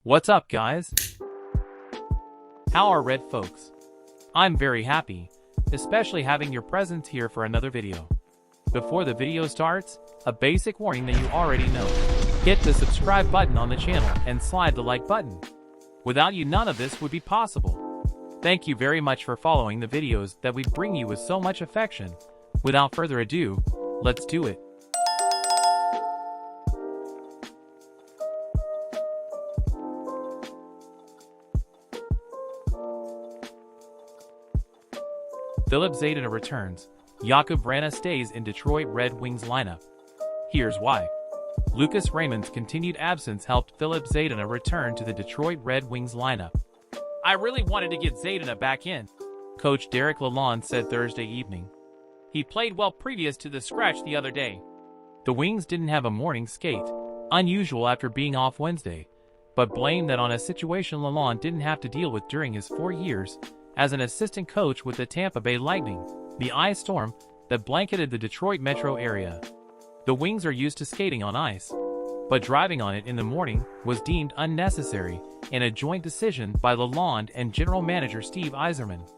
What's up, guys? How are Red folks? I'm very happy, especially having your presence here for another video. Before the video starts, a basic warning that you already know. Hit the subscribe button on the channel and slide the like button. Without you, none of this would be possible. Thank you very much for following the videos that we bring you with so much affection. Without further ado, let's do it. Filip Zadina returns. Jakub Vrana stays in Detroit Red Wings lineup. Here's why. Lucas Raymond's continued absence helped Filip Zadina return to the Detroit Red Wings lineup. "I really wanted to get Zadina back in," coach Derek Lalonde said Thursday evening. "He played well previous to the scratch the other day." The Wings didn't have a morning skate, unusual after being off Wednesday, but blamed that on a situation Lalonde didn't have to deal with during his 4 years as an assistant coach with the Tampa Bay Lightning, the ice storm that blanketed the Detroit metro area. The Wings are used to skating on ice, but driving on it in the morning was deemed unnecessary in a joint decision by Lalonde and general manager Steve Yzerman.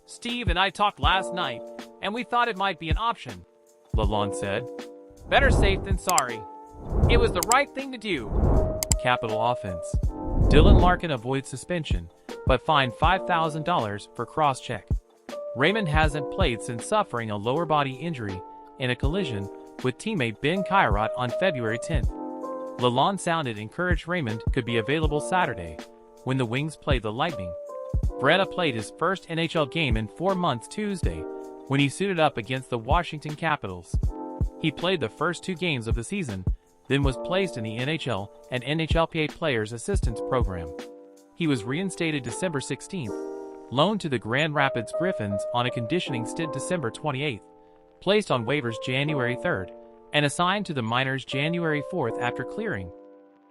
"Steve and I talked last night, and we thought it might be an option," Lalonde said. "Better safe than sorry. It was the right thing to do." Capital offense. Dylan Larkin avoids suspension, but fined $5,000 for cross-check. Raymond hasn't played since suffering a lower body injury in a collision with teammate Ben Chiarot on February 10th. Lalonde sounded encouraged Raymond could be available Saturday, when the Wings played the Lightning. Vrana played his first NHL game in 4 months Tuesday, when he suited up against the Washington Capitals. He played the first 2 games of the season, then was placed in the NHL and NHLPA Players Assistance Program. He was reinstated December 16th, loaned to the Grand Rapids Griffins on a conditioning stint December 28th, placed on waivers January 3rd, and assigned to the minors January 4th after clearing.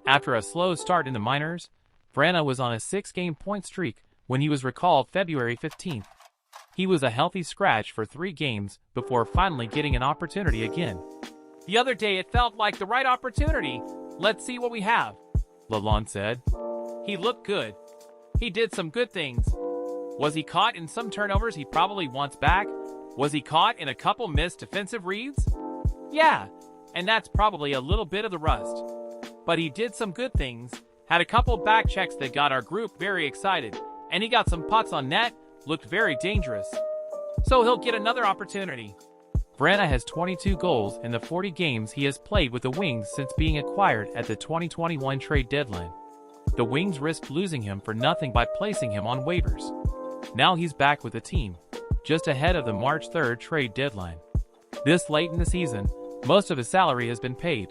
After a slow start in the minors, Vrana was on a 6-game point streak when he was recalled February 15th. He was a healthy scratch for 3 games before finally getting an opportunity again. "The other day it felt like the right opportunity. Let's see what we have," Lalonde said. "He looked good. He did some good things. Was he caught in some turnovers he probably wants back? Was he caught in a couple missed defensive reads? Yeah, and that's probably a little bit of the rust. But he did some good things, had a couple back checks that got our group very excited, and he got some pucks on net, looked very dangerous. So he'll get another opportunity." Vrana has 22 goals in the 40 games he has played with the Wings since being acquired at the 2021 trade deadline. The Wings risked losing him for nothing by placing him on waivers. Now he's back with the team, just ahead of the March 3rd trade deadline. This late in the season, most of his salary has been paid,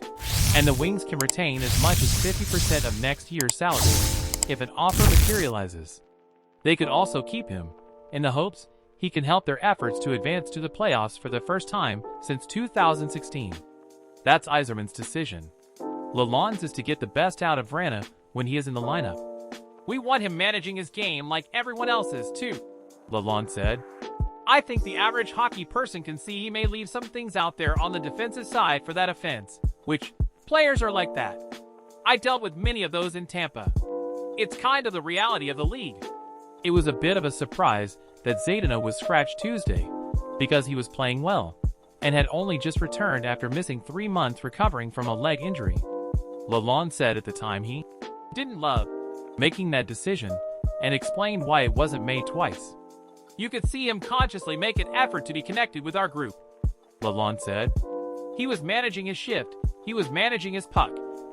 and the Wings can retain as much as 50% of next year's salary if an offer materializes. They could also keep him, in the hopes he can help their efforts to advance to the playoffs for the first time since 2016. That's Yzerman's decision. Lalonde's is to get the best out of Vrana when he is in the lineup. "We want him managing his game like everyone else's too," Lalonde said. "I think the average hockey person can see he may leave some things out there on the defensive side for that offense, which players are like that. I dealt with many of those in Tampa. It's kind of the reality of the league." It was a bit of a surprise that Zadina was scratched Tuesday, because he was playing well, and had only just returned after missing 3 months recovering from a leg injury. Lalonde said at the time he didn't love making that decision, and explained why it wasn't made twice. "You could see him consciously make an effort to be connected with our group," Lalonde said. "He was managing his shift, he was managing his puck.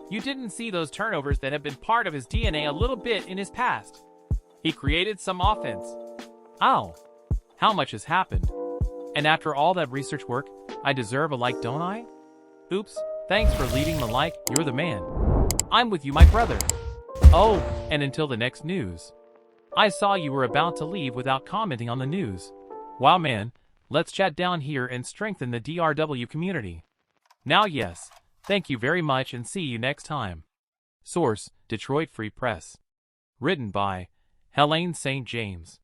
You didn't see those turnovers that have been part of his DNA a little bit in his past. He created some offense." Ow! How much has happened? And after all that research work, I deserve a like, don't I? Oops, thanks for leaving the like, you're the man. I'm with you, my brother. Oh, and until the next news. I saw you were about to leave without commenting on the news. Wow, man, let's chat down here and strengthen the DRW community. Now yes, thank you very much and see you next time. Source, Detroit Free Press. Written by Helene St. James.